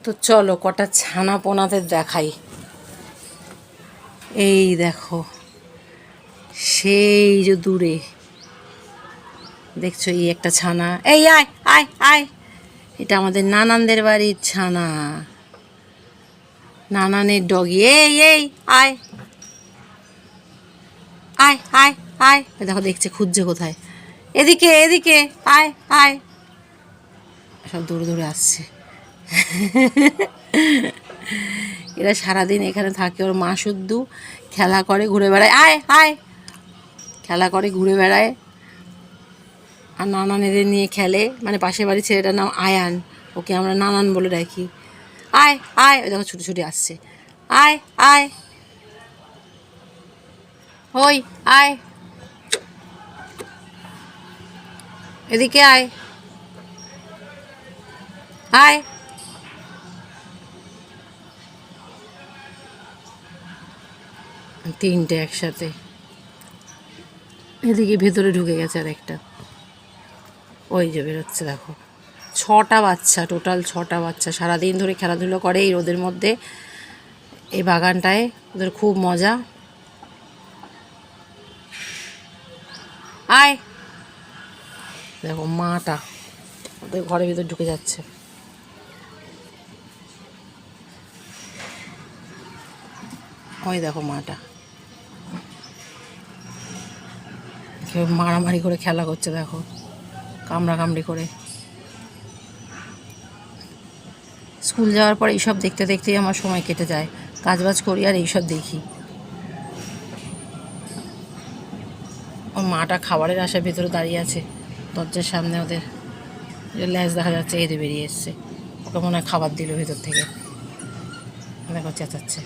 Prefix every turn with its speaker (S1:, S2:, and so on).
S1: তো চলো কটা ছানা পোনাদের দেখাই। এই দেখো, সেই যে দূরে দেখছো এই একটা ছানা। এই আয় আয় আয়, এটা আমাদের নানানদের বাড়ির ছানা, নানানের ডগি। এই এই আয় আয় আয় আয়, দেখো দেখছে, খুঁজছে কোথায়, এদিকে এদিকে আয় আয়, সব দূরে দূরে আসছে। এরা সারাদিন এখানে থাকে, ওর মা শুদ্ধ খেলা করে ঘুরে বেড়ায়, আয় আয়, খেলা করে ঘুরে বেড়ায়, আর নানানেদের নিয়ে খেলে। মানে পাশের বাড়ির ছেলেটার নাম আয়ান, ওকে আমরা নানান বলে ডাকি। আয় আয়, ওই দেখো ছুটি ছুটি আসছে, আয় আয়, ওই আয়, এদিকে আয় আয়। তিনটে একসাথে, এদিকে ভেতরে ঢুকে গেছে আর একটা, ওই যে বেরোচ্ছে দেখো। 6টা বাচ্চা, টোটাল 6টা বাচ্চা, সারাদিন ধরে খেলাধুলো করে এই রোদের মধ্যে। এই বাগানটায় ওদের খুব মজা। আয়, দেখো মাটা ওদের ঘরের ভিতর ঢুকে যাচ্ছে। ওই দেখো মাটা কেউ মারামারি করে খেলা করছে, দেখো কামড়া কামড়ি করে। স্কুল যাওয়ার পর এইসব দেখতে দেখতেই আমার সময় কেটে যায়, কাজবাজ করি আর এইসব দেখি। ওর মাটা খাবারের আশার ভেতরে দাঁড়িয়ে আছে দরজার সামনে, ওদের ল্যাজ দেখা যাচ্ছে, এদের বেরিয়ে এসছে, ওকে মনে হয় খাবার দিল ভেতর থেকে, দেখো চেঁচাচ্ছে।